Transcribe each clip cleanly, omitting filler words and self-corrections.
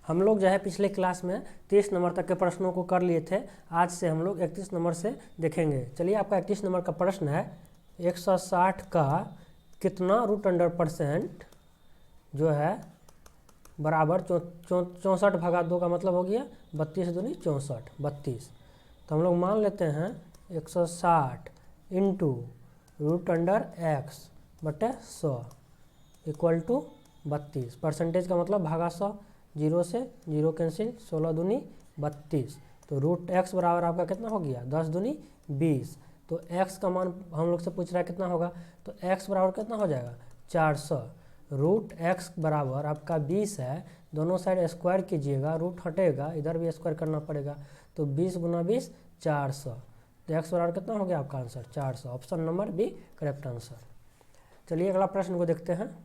हम लोग जो है पिछले क्लास में 30 नंबर तक के प्रश्नों को कर लिए थे। आज से हम लोग 31 नंबर से देखेंगे। चलिए, आपका 31 नंबर का प्रश्न है 160 का कितना रूट अंडर परसेंट जो है बराबर 64 भागा 2 का मतलब हो गया 32 दूनी 64, 32। तो हम लोग मान लेते हैं 160 इंटू रूट अंडर एक्स बटे 100 इक्वल टू 32। परसेंटेज का मतलब भागा 100, 0 से 0 कैंसिल, 16 दूनी 32। तो रूट एक्स बराबर आपका कितना हो गया 10 दूनी 20। तो एक्स का मान हम लोग से पूछ रहा है कितना होगा, तो एक्स बराबर कितना हो जाएगा 400। रूट एक्स बराबर आपका 20 है, दोनों साइड स्क्वायर कीजिएगा, रूट हटेगा, इधर भी स्क्वायर करना पड़ेगा। तो 20 गुना 20 400। तो एक्स बराबर कितना हो गया आपका answer 400। Option number B correct answer. चलिए अगला प्रश्न को देखते हैं।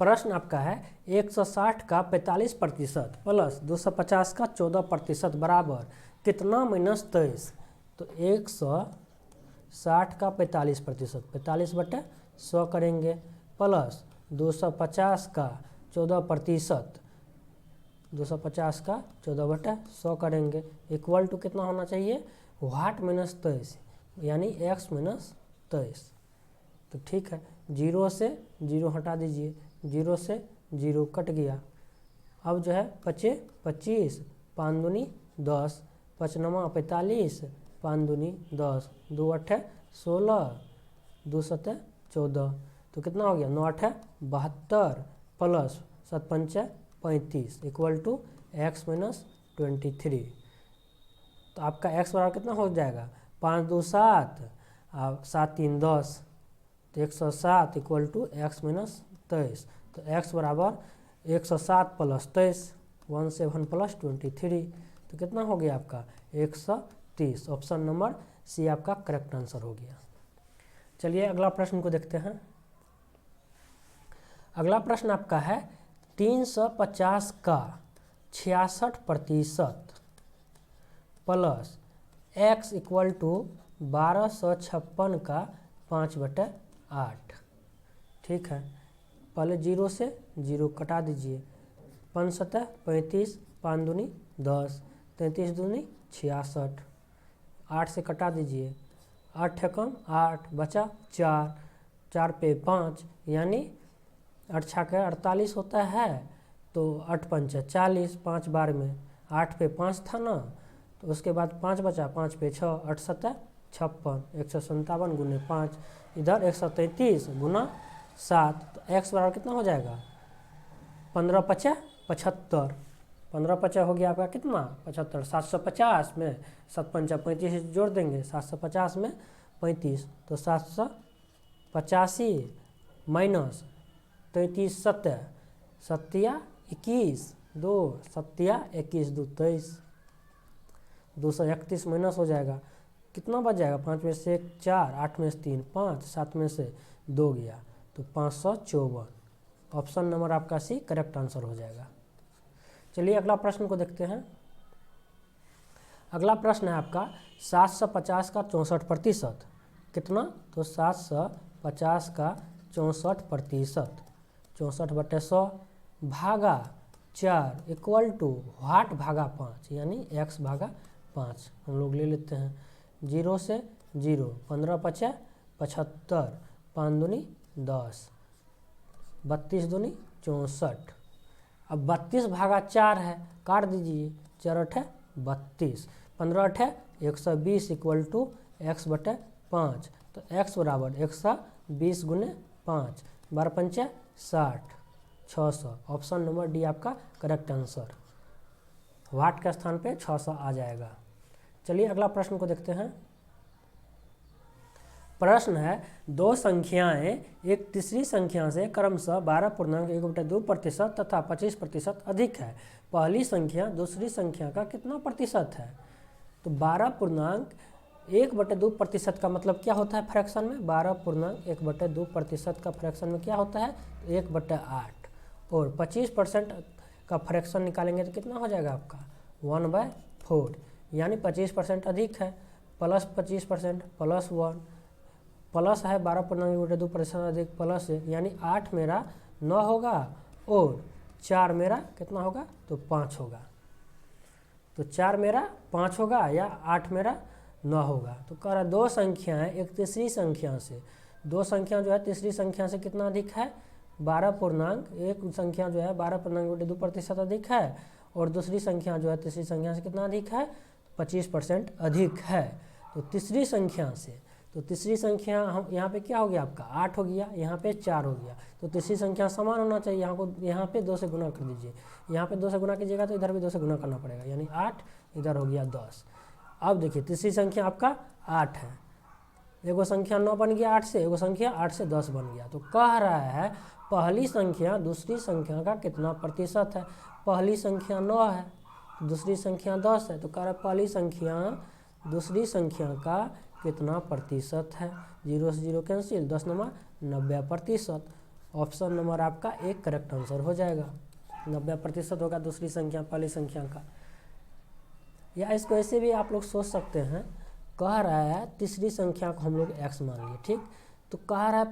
प्रश्न आपका है 160 का 45% प्लस 250 का 14% बराबर कितना माइनस 23। तो 160 का 45%, 45 बटे 100 करेंगे, प्लस 250 का 14%, 250 का 14 बटे 100 करेंगे, इक्वल टू कितना होना चाहिए वाट माइनस 23 यानी एक्स माइनस 23। तो ठीक है, 0 से 0 हटा दीजिए, 0 से 0 कट गया। अब जो है 25 25, 5 दूनी 10, 5 9 45, 5 दूनी 10, 2 8 16, 2 7 14। तो कितना हो गया 9 8 72 plus 7 5 35 equal to X minus 23। तो आपका एक्स बराबर कितना हो जाएगा 5 2 7 और 7 3 10। तो 107 इक्वल टू एक्स माइनस 23। तो एक्स बराबर 107 प्लस 23, 17 प्लस 23। तो कितना हो गया आपका 130। ऑप्शन नंबर सी आपका करेक्ट आंसर हो गया। चलिए अगला प्रश्न को देखते हैं। अगला प्रश्न आपका है 350 का 66% प्लस एक्स इक्वल टू 1256 का 5/8। ठीक है, पहले 0 से 0 कटा दीजिए, 5 7 35, 5 दूनी 10, 33 दूनी 66, 8 से कटा दीजिए, 8 कम 8 बचा 4, 4 पे 5 यानी 8 छक्के 48 होता है। तो 8 पंच 40, 5 बार में 8 पे 5 था ना, तो उसके बाद 5 बचा, 5 पे 6, 8 7 56, 157 गुने 5, इधर 133 गुना 7। तो एक्स बराबर कितना हो जाएगा 15 5 75, 15 5 हो गया आपका कितना 75। 750 में 7 5 35 जोड़ देंगे, 750 में 35, तो 785 माइनस 33 7 7 21 2 7 21 2 23, 231 माइनस हो जाएगा, कितना बच जाएगा 5 में से 1 4, 8 में से 3 5, 7 में से 2 गया, तो 554। ऑप्शन नंबर आपका सी करेक्ट आंसर हो जाएगा। चलिए अगला प्रश्न को देखते हैं। अगला प्रश्न है आपका 750 का 64% कितना, तो 750 का 64%, 64 बटे 100 भागा 4 इक्वल टू वाट भागा 5 यानी एक्स भागा 5। हम लोग ले लेते हैं 0 से 0, 15 5 75, 5 दूनी 10, 32 दूनी 64। अब 32 भागा 4 है, काट दीजिए, 4 8 32, 15 8 120 इक्वल टू एक्स बटे 5। तो एक्स बराबर 120 गुने 5, 12 5 60, 600। ऑप्शन नंबर डी आपका करेक्ट आंसर। वाट के स्थान पे 600 आ जाएगा। चलिए अगला प्रश्न को देखते हैं। प्रश्न है दो संख्याएं एक तीसरी संख्या से क्रमशः 12.1/2% तथा 25% अधिक है। पहली संख्या दूसरी संख्या का कितना प्रतिशत है। तो 12.1/2% का मतलब क्या होता है फ्रैक्शन में, 12.1/2% का फ्रैक्शन में क्या होता है 1/8, और 25% का फ्रैक्शन निकालेंगे तो कितना हो जाएगा आपका 1/4, यानी 25% अधिक है, प्लस 25% प्लस 1, प्लस है 12.1/2% अधिक प्लस है, यानी 8 मेरा 9 होगा और 4 मेरा कितना होगा, तो 5 होगा। तो 4 मेरा 5 होगा या 8 मेरा 9 होगा। तो कह रहा है दो संख्याएं एक तीसरी संख्या से, दो संख्या जो है तीसरी संख्या से कितना अधिक है, 12 पूर्णांक, एक संख्या जो है 12.2% अधिक है और दूसरी संख्या जो है तीसरी संख्या से कितना अधिक है, 25% अधिक है। तो तीसरी संख्या से, तो तीसरी संख्या हम यहाँ पे क्या हो गया आपका 8 हो गया, यहाँ पे 4 हो गया। तो तीसरी संख्या समान होना चाहिए, यहाँ पे 2 से गुना कर दीजिए, यहाँ पे 2 से गुना कीजिएगा तो इधर भी 2 से गुना करना पड़ेगा, यानी 8, इधर हो गया 10। अब देखिए तीसरी संख्या आपका 8 है, एगो संख्या 9 बन गया 8 से, एगो संख्या 8 से 10 बन गया। तो कह रहा है पहली संख्या दूसरी संख्या का कितना प्रतिशत है। पहली संख्या 9 है, दूसरी संख्या 10 है, तो कह रहा है पहली संख्या दूसरी संख्या का कितना प्रतिशत है। 0 से 0 कैंसिल, 10 नंबर 90%। ऑप्शन नंबर आपका एक करेक्ट आंसर हो जाएगा। 90% होगा दूसरी संख्या पहली संख्या का। या इसको ऐसे भी आप लोग सोच सकते हैं, कह रहा है तीसरी संख्या को हम लोग x मान लिए, ठीक। तो कह रहा है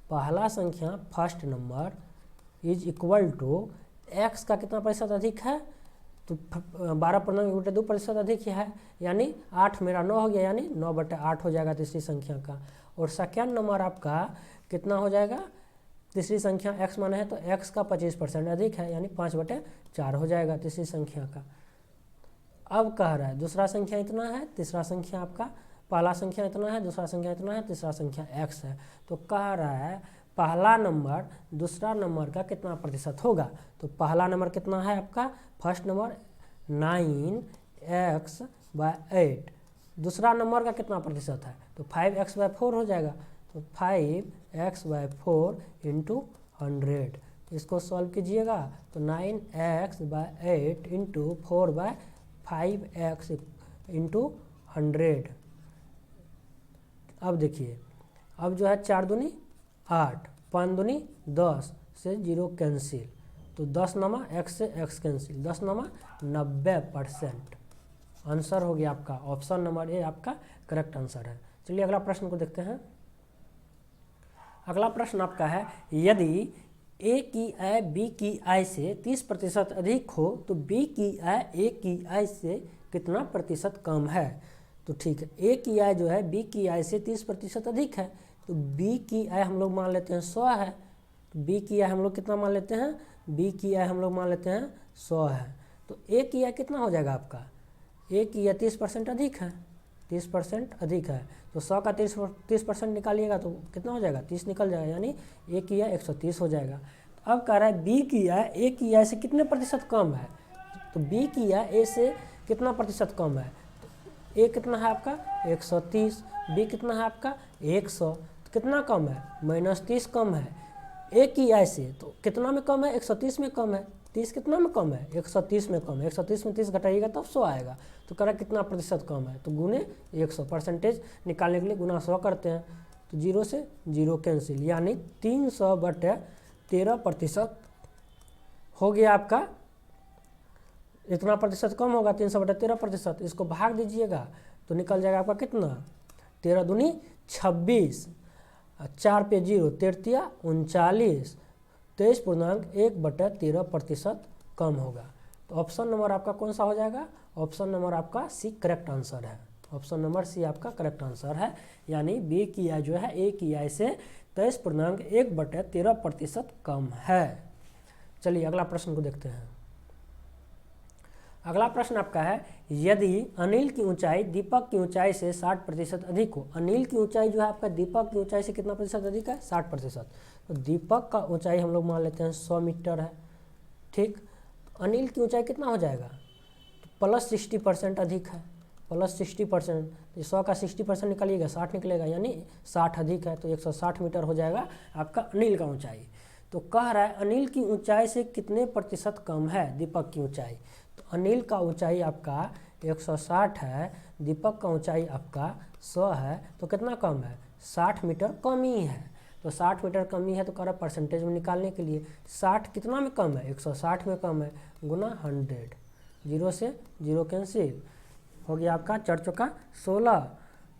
पहला संख्या first number is equal to x का कितना प्रतिशत अधिक है, तो 12.2% अधिक है, यानी 8 मेरा 9 हो गया, यानी 9/8 हो जाएगा तीसरी संख्या का। और सेकेंड नंबर आपका कितना हो जाएगा, तीसरी संख्या x माने है तो x का 25% अधिक है, यानी 5/4 हो जाएगा तीसरी संख्या का। अब कह रहा है दूसरा संख्या इतना है, तीसरा संख्या आपका पहला संख्या इतना है, दूसरा संख्या इतना है, तीसरा संख्या x है। तो कह रहा है पहला नंबर दूसरा नंबर का कितना प्रतिशत होगा। तो पहला नंबर कितना है आपका, फर्स्ट नंबर 9x/8, दूसरा नंबर का कितना प्रतिशत है, तो 5x/4 हो जाएगा। तो 5x/4 इंटू 100, इसको सॉल्व कीजिएगा तो 9x/8 इंटू 4/5x इंटू 100। अब देखिए, अब जो है 4 दूनी 8, 5 दूनी 10 से 0 कैंसिल, तो 10 नमा x से x कैंसिल, 10 नमा 90%। आंसर हो गया आपका ऑप्शन नंबर ए आपका करेक्ट आंसर है। चलिए अगला प्रश्न को देखते हैं। अगला प्रश्न आपका है, यदि ए की आय बी की आय से 30% अधिक हो तो बी की आय ए की आय से कितना प्रतिशत कम है। तो ठीक है, ए की आय जो है बी की आय से 30% अधिक है, तो बी की आय हम लोग मान लेते हैं 100 है। तो बी की आय हम लोग कितना मान लेते हैं, बी की आय हम लोग मान लेते हैं 100 है। तो ए की आय कितना हो जाएगा आपका, ए की आय 30% अधिक है, 30% अधिक है। तो 100 का 30% निकालिएगा तो कितना हो जाएगा, 30 निकल जाएगा, यानी ए की आय 130 हो जाएगा। तो अब कह रहा है बी की आय ए की आय से कितने प्रतिशत कम है। तो बी की आय ए से कितना प्रतिशत कम है, तो ए कितना है आपका 130, बी कितना है आपका 100, तो कितना कम है, -30 कम है ए की आय से। तो कितना में कम है, 130 में कम है। 30 कितना में कम है, 130 में कम है। 130 में 30 घटाइएगा तब 100 आएगा। तो कह रहा है कितना प्रतिशत कम है, तो गुने 100, परसेंटेज निकालने के लिए गुना 100 करते हैं। तो 0 से 0 कैंसिल, यानी 300/13% हो गया आपका। इतना प्रतिशत कम होगा 300/13%, इसको भाग दीजिएगा तो निकल जाएगा आपका कितना, 13 दूनी 26, 4 पे 0, 13 39, 23.1/13% कम होगा। तो ऑप्शन नंबर आपका कौन सा हो जाएगा, ऑप्शन नंबर आपका सी करेक्ट आंसर है। ऑप्शन नंबर सी आपका करेक्ट आंसर है, यानी बी की आय जो है ए की आय से 23.1/13% कम है। चलिए अगला प्रश्न को देखते हैं। अगला प्रश्न आपका है, यदि अनिल की ऊंचाई दीपक की ऊंचाई से 60% अधिक हो। अनिल की ऊंचाई जो है आपका दीपक की ऊंचाई से कितना प्रतिशत अधिक है, 60%। तो दीपक का ऊंचाई हम लोग मान लेते हैं 100 मीटर है, ठीक। तो अनिल की ऊंचाई कितना हो जाएगा, तो +60% अधिक है, +60%। तो 100 का 60% निकालिएगा 60 निकलेगा, यानी 60 अधिक है, तो 160 मीटर हो जाएगा आपका अनिल का ऊंचाई। तो कह रहा है अनिल की ऊंचाई से कितने प्रतिशत कम है दीपक की ऊंचाई। तो अनिल का ऊंचाई आपका 160 है, दीपक का ऊंचाई आपका 100 है, तो कितना कम है, 60 मीटर कम ही है। तो 60 मीटर कम ही है, तो कह रहा है परसेंटेज में निकालने के लिए 60 कितना में कम है, 160 में कम है, गुना 100, 0 से 0 कैंसिल हो गया आपका 4 चौका 16,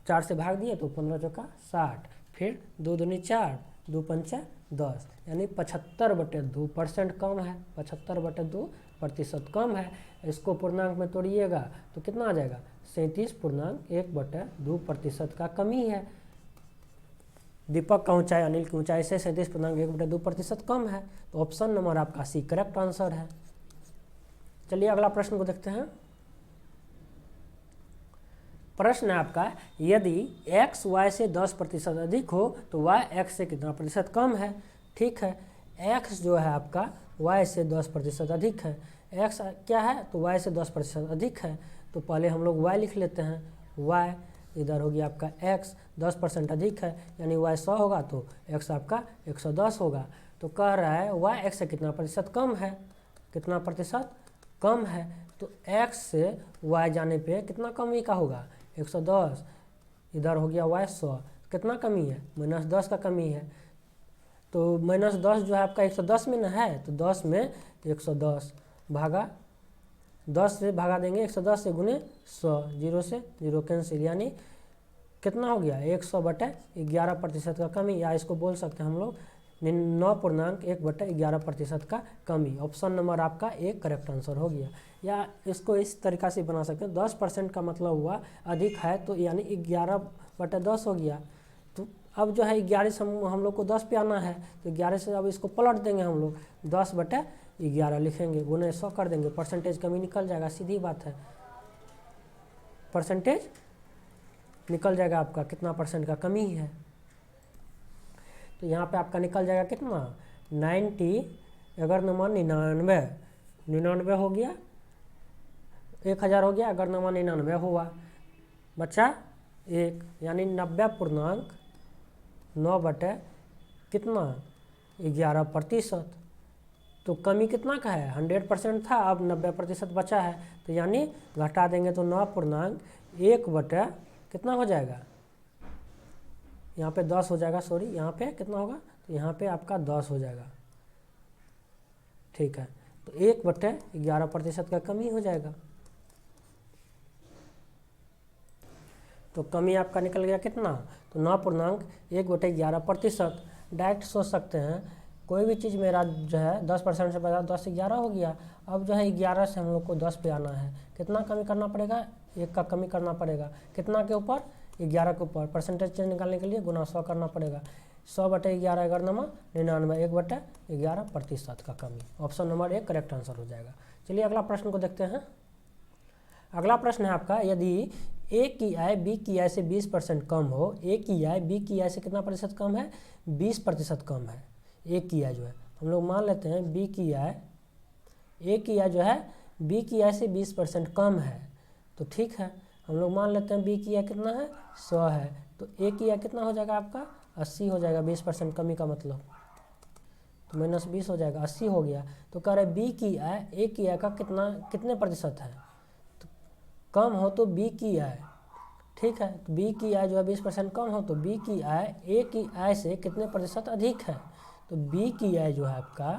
4 से भाग दिए तो 15 चौका 60, फिर 2 दूनी 4, 2 पंचा 10, यानी 75/2% कम है, 75/2% कम है। इसको पूर्णांक में तोड़िएगा तो कितना आ जाएगा, 37.1/2% का कमी है। दीपक का ऊंचाई अनिल की ऊंचाई से 37.1/2% कम है। तो ऑप्शन नंबर आपका सी करेक्ट आंसर है। चलिए अगला प्रश्न को देखते हैं। प्रश्न है आपका, यदि x y से 10% अधिक हो तो y x से कितना प्रतिशत कम है। ठीक है, x जो है आपका y से 10% अधिक है। x क्या है, तो y से 10% अधिक है। तो पहले हम लोग y लिख लेते हैं। y इधर हो गया आपका x 10% अधिक है, यानी y 100 होगा तो x आपका 110 होगा। तो कह रहा है y x से कितना प्रतिशत कम है, कितना प्रतिशत कम है। तो x से y जाने पे कितना कमी का होगा, 110। इधर हो गया y 100, कितना कमी है, -10 का कमी है। तो -10 जो है आपका 110 में न है, तो 10 में 110 भागा 10 से भागा देंगे 110 से गुने 100, 0 से 0 कैंसिल, यानी कितना हो गया 100/11% का कमी, या इसको बोल सकते हैं हम लोग 9.1/11% का कमी। ऑप्शन नंबर आपका एक करेक्ट आंसर हो गया। या इसको इस तरीक़ा से बना सकते हैं, 10% का मतलब हुआ अधिक है, तो यानी 11/10 हो गया। तो अब जो है 11 से हम लोग को 10 पे आना है, तो 11 से अब इसको पलट देंगे हम लोग, 10/11 लिखेंगे, गुने 100 कर देंगे, परसेंटेज कमी निकल जाएगा, सीधी बात है, परसेंटेज निकल जाएगा आपका, कितना परसेंट का कमी है। तो यहाँ पे आपका निकल जाएगा कितना, 90, अगर नंबर 99 हो गया, 1000 हो गया, अगर नंबर 99 हुआ, बच्चा 1, यानी 90.9 कितना 11%। तो कमी कितना का है, 100% था, अब 90% बचा है, तो यानी घटा देंगे तो 9.1 कितना हो जाएगा, यहाँ पे 10 हो जाएगा, सॉरी यहाँ पे कितना होगा, तो यहाँ पे आपका 10 हो जाएगा। ठीक है, तो 1/11% का कमी हो जाएगा। तो कमी आपका निकल गया कितना, तो 9.1/11%। डायरेक्ट सोच सकते हैं, कोई भी चीज़ मेरा जो है 10% से बचा, 10 से 11 हो गया। अब जो है 11 से हम लोग को 10 पे आना है, कितना कमी करना पड़ेगा, 1 का कमी करना पड़ेगा, कितना के ऊपर, 11 के ऊपर। परसेंटेज चेंज निकालने के लिए गुना 100 करना पड़ेगा, 100/11 अगर नंबर 99, 1/11% का कमी। ऑप्शन नंबर 1 करेक्ट आंसर हो जाएगा। चलिए अगला प्रश्न को देखते हैं। अगला प्रश्न है आपका, यदि ए की आय बी की आय से 20% कम हो, ए की आय बी की आय से कितना प्रतिशत कम है, 20% कम है। ए की आय जो है, हम लोग मान लेते हैं बी की आय, ए की आय जो है बी की आय से 20% कम है। तो ठीक है, हम लोग मान लेते हैं बी की आय कितना है, 100 है, तो ए की आय कितना हो जाएगा आपका, 80 हो जाएगा। 20% कमी का मतलब तो -20 हो जाएगा, 80 हो गया। तो कह रहे बी की आय ए की आय का कितने प्रतिशत है, तो कम हो तो बी की आय, ठीक है, तो बी की आय जो है 20% कम हो तो बी की आय ए की आय से कितने प्रतिशत अधिक है। तो बी की आय जो है आपका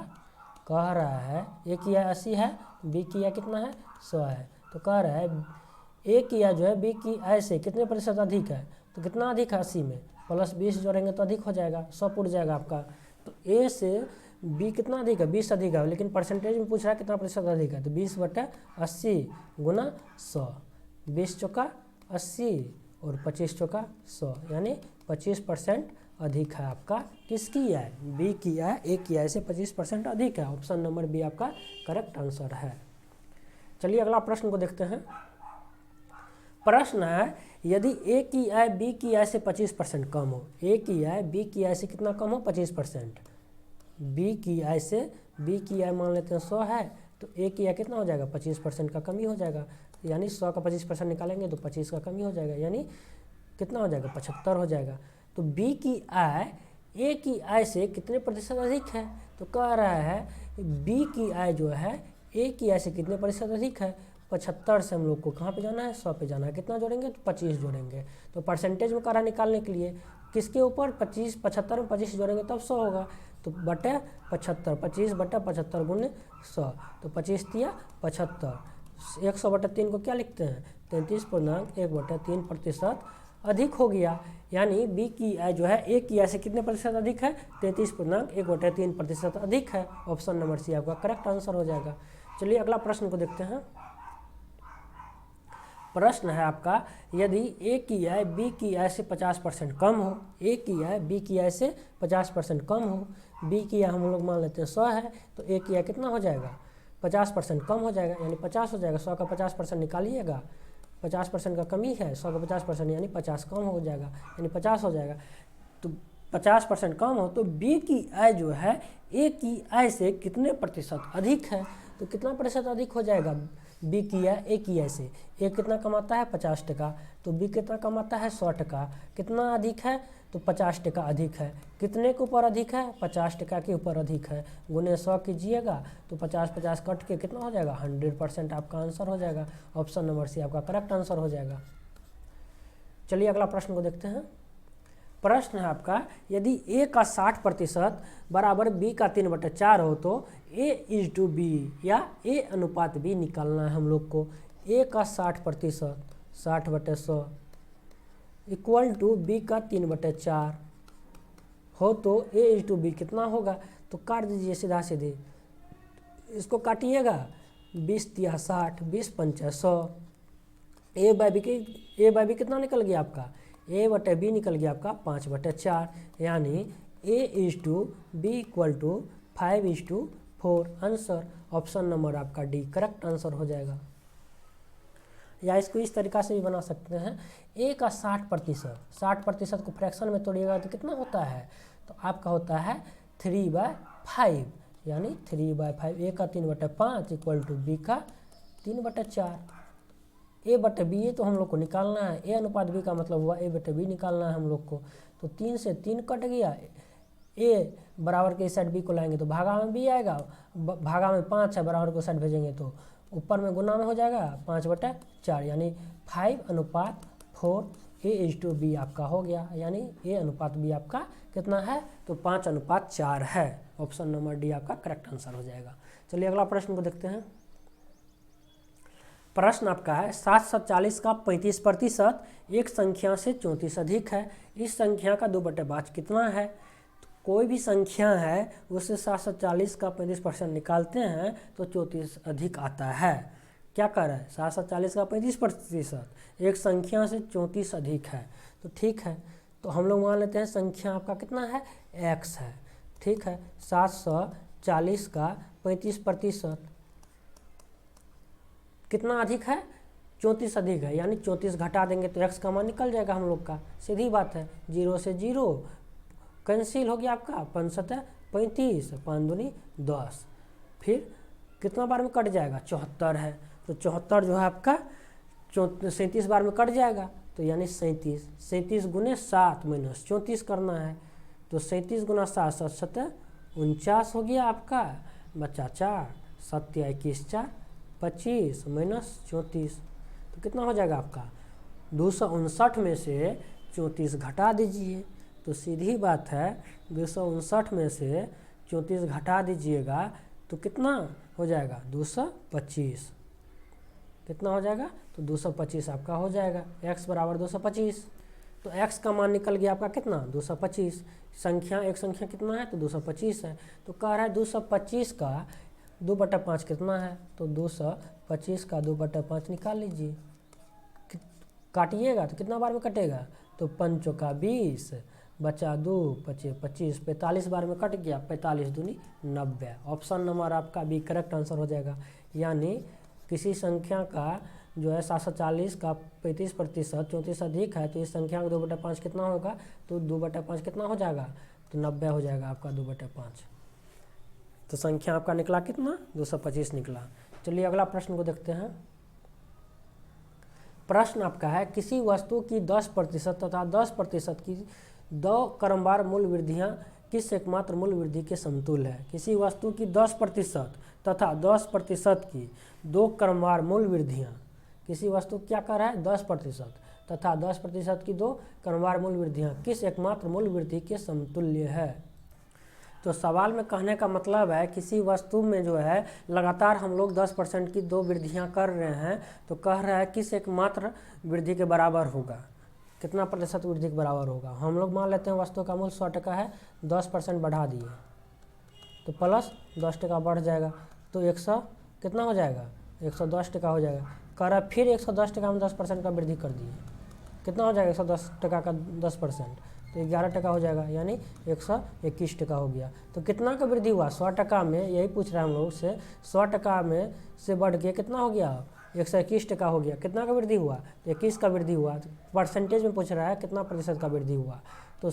कह रहा है, ए की आय 80 है, बी की आय कितना है, 100 है। तो कह रहा है ए की आय जो है बी की आय से कितने प्रतिशत अधिक है, तो कितना अधिक है, 80 में +20 जोड़ेंगे तो अधिक हो जाएगा, 100 उड़ जाएगा आपका। तो ए से बी कितना अधिक है, 20 अधिक है, लेकिन परसेंटेज में पूछ रहा है कितना प्रतिशत अधिक है, तो 20/80 गुना 100, 20 चौका 80 और 25 चौका 100, यानी 25% अधिक है आपका किसकी आय, बी की आय ए की आय से 25% अधिक है। ऑप्शन नंबर बी आपका करेक्ट आंसर है। चलिए अगला प्रश्न को देखते हैं। प्रश्न है, यदि ए की आय बी की आय से 25% कम हो, ए की आय बी की आय से कितना कम हो, 25%। बी की आय से, बी की आय मान लेते हैं 100 है, तो ए की आय कितना हो जाएगा, 25% का कमी हो जाएगा, यानी 100 का 25% निकालेंगे तो 25 का कमी हो जाएगा, यानी कितना हो जाएगा, 75 हो जाएगा। तो बी की आय ए की आय से कितने प्रतिशत अधिक है, तो कह रहा है बी की आय जो है ए की आय से कितने प्रतिशत अधिक है, 75 से हम लोग को कहाँ पे जाना है, 100 पे जाना है, कितना जोड़ेंगे, तो 25 जोड़ेंगे। तो परसेंटेज में करा निकालने के लिए किसके ऊपर, 75 में 25 जोड़ेंगे तब 100 होगा, तो बटे 75, 25/75 गुने 100, तो 25 दिया 75, 100/3 को क्या लिखते हैं, 33.1/3% अधिक हो गया, यानी बी की आय जो है ए की आय से कितने प्रतिशत अधिक है, 33.1/3% अधिक है। ऑप्शन नंबर सी आपका करेक्ट आंसर हो जाएगा। चलिए अगला प्रश्न को देखते हैं। प्रश्न है आपका, यदि ए की आय बी की आय से 50% कम हो, ए की आय बी की आय से 50% कम हो, बी की आय हम लोग मान लेते हैं 100 है, तो ए की आय कितना हो जाएगा, 50% कम हो जाएगा, यानी 50 हो जाएगा। 100 का 50% निकालिएगा, 50% का कमी है, 100 का 50% यानी 50 कम हो जाएगा, यानी 50 हो जाएगा। तो 50% कम हो तो बी की आय जो है ए की आय से कितने प्रतिशत अधिक है, तो कितना प्रतिशत अधिक हो जाएगा, बी की आय ए की आय से। ए कितना कमाता है 50%, तो बी कितना कमाता है 100%। कितना अधिक है, तो 50% अधिक है। कितने के ऊपर अधिक है, 50% के ऊपर अधिक है। गुने 100 कीजिएगा तो 50 कट के कितना हो जाएगा, 100% आपका आंसर हो जाएगा। ऑप्शन नंबर सी आपका करेक्ट आंसर हो जाएगा। चलिए अगला प्रश्न को देखते हैं। प्रश्न है आपका, यदि ए का 60% बराबर बी का 3/4 हो तो A/B या ए अनुपात बी निकालना है हम लोग को। ए का 60%, 60/100 इक्वल टू बी का 3/4 हो तो A/B कितना होगा, तो काट दीजिए सीधा सीधे, इसको काटिएगा, 20 तिया 60, 20 पंचा 100। ए बाई बी कितना निकल गया आपका, A/B निकल गया आपका 5/4, यानी A/B equal to 5/4 answer. Option number आपका डी करेक्ट आंसर हो जाएगा। या इसको इस तरीका से भी बना सकते हैं, ए का 60% को फ्रैक्शन में तोड़िएगा तो कितना होता है, तो आपका होता है 3/5, यानी 3/5। ए का 3/5 इक्वल टू बी का 3/4। A/B ये तो हम लोग को निकालना है, ए अनुपात बी का मतलब हुआ A/B निकालना है हम लोग को। तो 3 से 3 कट गया, ए बराबर के इस साइड बी को लाएंगे तो भागा में बी आएगा, भागा में 5 है, बराबर को साइड भेजेंगे तो ऊपर में गुना में हो जाएगा 5/4, यानी 5:4 A/B आपका हो गया, यानी ए अनुपात बी आपका कितना है, तो 5:4 है। ऑप्शन नंबर डी आपका करेक्ट आंसर हो जाएगा। चलिए अगला प्रश्न को देखते हैं। प्रश्न आपका है, 740 का 35% एक संख्या से 34 अधिक है, इस संख्या का 2/5 कितना है। तो कोई भी संख्या है उससे 740 का 35% निकालते हैं तो 34 अधिक आता है। क्या कर रहा है, 740 का 35% एक संख्या से 34 अधिक है, तो ठीक है, तो हम लोग मान लेते हैं संख्या आपका कितना है, x है। ठीक है, 740 का 35% कितना अधिक है, 34 अधिक है, यानी 34 घटा देंगे तो x का मान निकल जाएगा हम लोग का, सीधी बात है। 0 से 0 कैंसिल हो गया आपका, 5×7 35, 5×2 10, फिर कितना बार में कट जाएगा, 74 है, तो 74 जो है आपका 37 बार में कट जाएगा, तो यानी 37। 37 गुने 7 माइनस 34 करना है, तो 37 गुना 7 7 7 49 हो गया आपका, बच्चा 4 7 21 4 25 माइनस 34, तो कितना हो जाएगा आपका 259 में से 34 घटा दीजिए, तो सीधी बात है 259 में से 34 घटा दीजिएगा तो कितना हो जाएगा 225, कितना हो जाएगा, तो 225 आपका हो जाएगा। x बराबर 225, तो x का मान निकल गया आपका कितना 225। संख्या एक संख्या कितना है, तो 225 है, तो कह रहा है 225 का 2/5 कितना है, तो 225 का 2/5 निकाल लीजिए, काटिएगा तो कितना बार में कटेगा, तो 5 का 20 बचा 2 25 25 45 बार में कट गया, 45 दूनी 90। ऑप्शन नंबर आपका बी करेक्ट आंसर हो जाएगा। यानी किसी संख्या का जो है 740 का 35% 34 अधिक है, तो इस संख्या का 2/5 कितना होगा, तो 2/5 कितना हो जाएगा, तो 90 हो जाएगा आपका 2/5। तो संख्या आपका निकला कितना, 225 निकला। चलिए अगला प्रश्न को देखते हैं। प्रश्न आपका है, किसी वस्तु की 10% तथा 10% की 2 क्रमवार मूल्य वृद्धियां किस एकमात्र मूल्य वृद्धि के समतुल्य है। किसी वस्तु की 10% तथा 10% की 2 क्रमवार मूल्य वृद्धियां, किसी वस्तु क्या कर रहा है 10% तथा 10% की 2 क्रमवार मूल्य वृद्धियां किस एकमात्र मूल्य वृद्धि के समतुल्य है। तो सवाल में कहने का मतलब है किसी वस्तु में जो है लगातार हम लोग 10% की 2 वृद्धियां कर रहे हैं, तो कह रहा है किस एकमात्र वृद्धि के बराबर होगा। कितना प्रतिशत वृद्धि के बराबर होगा। हम लोग मान लेते हैं वस्तु का मूल्य 100 टका है, 10% बढ़ा दिए तो प्लस 10 टका बढ़ जाएगा, तो 100 कितना हो जाएगा, 110 टका हो जाएगा। कह रहा है फिर 110 टका में 10% का वृद्धि कर दिए, कितना हो जाएगा 110 टका का 10%, तो 11 टका हो जाएगा, यानी 121 टका हो गया। तो कितना का वृद्धि हुआ 100 टका में, यही पूछ रहा है हम लोग से, 100 टका में से बढ़ के कितना हो गया 121 टका हो गया। कितना का वृद्धि हुआ, तो 21 का वृद्धि हुआ। तो परसेंटेज में पूछ रहा है कितना प्रतिशत का वृद्धि हुआ, तो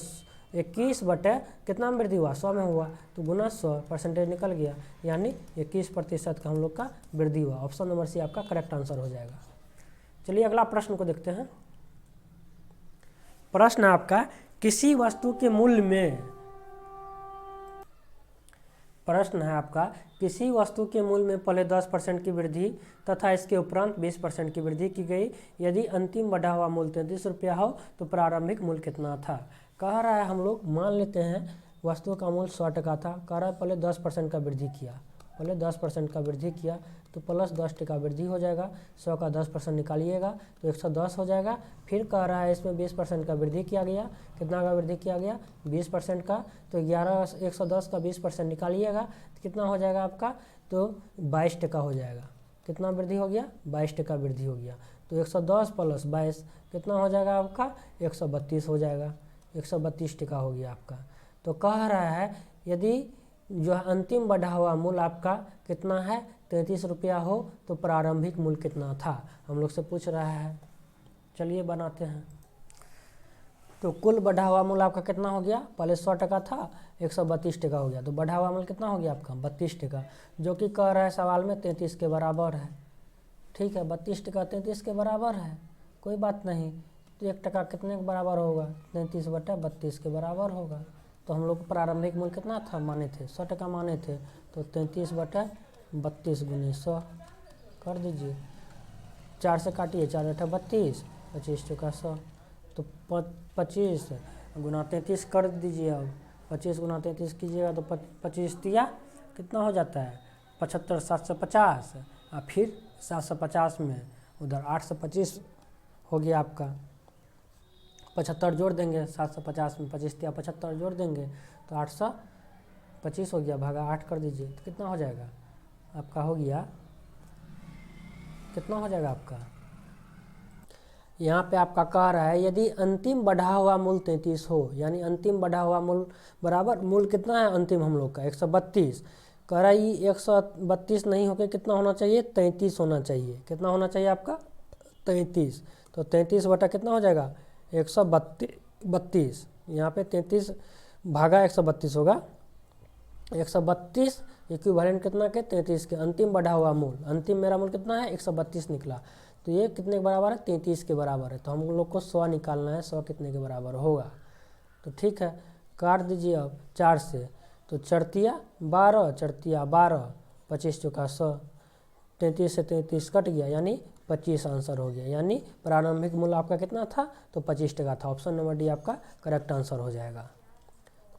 21 बटे कितना में वृद्धि हुआ 100 में हुआ, तो गुना 100 परसेंटेज निकल गया, यानी 21% का हम लोग का वृद्धि हुआ। ऑप्शन नंबर सी आपका करेक्ट आंसर हो जाएगा। चलिए अगला प्रश्न को देखते हैं। प्रश्न आपका किसी वस्तु के मूल्य में, प्रश्न है आपका किसी वस्तु के मूल्य में पहले 10% की वृद्धि तथा इसके उपरांत 20% की वृद्धि की गई। यदि अंतिम बढ़ा हुआ मूल्य 33 रुपया हो तो प्रारंभिक मूल्य कितना था। कह रहा है हम लोग मान लेते हैं वस्तु का मूल्य 100 टका था, कह रहा है पहले 10% का वृद्धि किया, पहले 10% का वृद्धि किया तो प्लस 10 टका वृद्धि हो जाएगा, 100 का 10% निकालिएगा तो 110 हो जाएगा। फिर कह रहा है इसमें 20% का वृद्धि किया गया, कितना का वृद्धि किया गया 20% का, तो 110 का 20% निकालिएगा तो कितना हो जाएगा आपका, तो 22 टका हो जाएगा। कितना वृद्धि हो गया 22 टका वृद्धि हो गया, तो 110 प्लस 22 कितना हो जाएगा आपका 132 हो जाएगा, 132 टका हो गया आपका। तो कह रहा है यदि जो अंतिम बढ़ा हुआ मूल्य आपका कितना है 33 रुपया हो तो प्रारंभिक मूल्य कितना था, हम लोग से पूछ रहा है। चलिए बनाते हैं। तो कुल बढ़ा हुआ मूल्य आपका कितना हो गया, पहले 100 टका था 132 टका हो गया, तो बढ़ा हुआ मूल्य कितना हो गया आपका 32 टका, जो कि कह रहा है सवाल में 33 के बराबर है। ठीक है, 32 टका 33 के बराबर है, कोई बात नहीं। तो 1 टका कितने के बराबर होगा 33 बटा 32 के बराबर होगा। तो हम लोग प्रारंभिक मूल्य कितना था माने थे 100 टका माने थे, तो 33 बटा 32 गुने 100 कर दीजिए, 4 से काटिए, 4 बटा 32, 25 टका 100, तो 25 गुना 33 कर दीजिए। अब 25 गुना 33 कीजिएगा तो 25 तिया कितना हो जाता है 75, 750, और फिर 750 में उधर 8 से 25 हो गया आपका, 75 जोड़ देंगे 750 में, 25 तिया 75 जोड़ देंगे तो 825 हो गया, भागा 8 कर दीजिए तो कितना हो जाएगा आपका, हो गया कितना हो जाएगा आपका। यहाँ पे आपका कह रहा है यदि अंतिम बढ़ा हुआ मूल्य 33 हो, यानी अंतिम बढ़ा हुआ मूल्य बराबर मूल्य कितना है अंतिम हम लोग का 132, कह रहा है ये 132 नहीं होकर कितना होना चाहिए 33 होना चाहिए। कितना होना चाहिए आपका 33, तो 33 बटा कितना हो जाएगा 132, यहाँ पे 33 भागा 132 होगा, 132 इक्विवेलेंट कितना के 33 के, अंतिम बढ़ा हुआ मूल्य, अंतिम मेरा मूल्य कितना है 132 निकला, तो ये कितने के बराबर है 33 के बराबर है। तो हम लोग को 100 निकालना है, 100 कितने के बराबर होगा। तो ठीक है, काट दीजिए अब 4 से, तो 4 तिया 12, 4 तिया 12, 25 चौका 100, 33 से 33 कट गया, यानी 25 आंसर हो गया, यानी प्रारंभिक मूल्य आपका कितना था तो 25 टका था। ऑप्शन नंबर डी आपका करेक्ट आंसर हो जाएगा।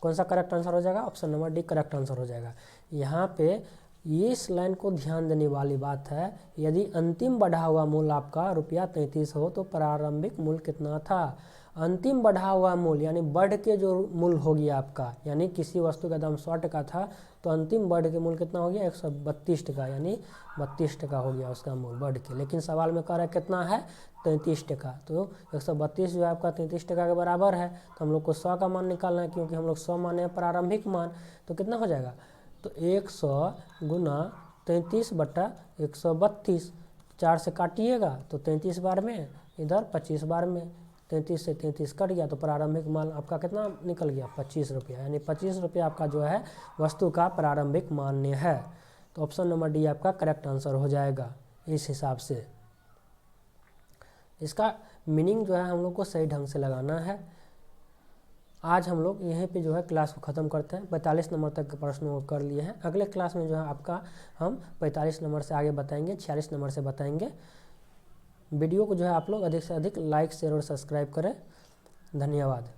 कौन सा करेक्ट आंसर हो जाएगा, option number D correct answer हो जाएगा। यहाँ पे इस लाइन को ध्यान देने वाली बात है, यदि अंतिम बढ़ा हुआ मूल्य आपका ₹33 हो तो प्रारंभिक मूल्य कितना था। अंतिम बढ़ा हुआ मूल्य यानी बढ़ के जो मूल्य हो गया आपका, यानी किसी वस्तु का दाम 100 टका था तो अंतिम बढ़ के मूल्य कितना हो गया 132 टका, यानी 32 टका हो गया उसका मूल्य बढ़ के। लेकिन सवाल में कह रहा है कितना है 33 टका, तो 132 जो है आपका 33 टका के बराबर है, तो हम लोग को 100 का मान निकालना है, क्योंकि हम लोग 100 माने हैं प्रारंभिक मान। तो कितना हो जाएगा, तो 100 गुना 33 बटा 132, 4 से काटिएगा तो 33 बार में, इधर 25 बार में, 33 से 33 कट गया, तो प्रारंभिक मान आपका कितना निकल गया 25 रुपया, यानी 25 रुपया आपका जो है वस्तु का प्रारंभिक मान्य है। तो ऑप्शन नंबर डी आपका करेक्ट आंसर हो जाएगा। इस हिसाब से इसका मीनिंग जो है हम लोग को सही ढंग से लगाना है। आज हम लोग यहीं पे जो है क्लास को ख़त्म करते हैं। 45 नंबर तक के प्रश्नों को कर लिए हैं। अगले क्लास में जो है आपका हम 45 नंबर से आगे बताएंगे, 46 नंबर से बताएंगे। वीडियो को जो है आप लोग अधिक से अधिक लाइक शेयर और सब्सक्राइब करें। धन्यवाद।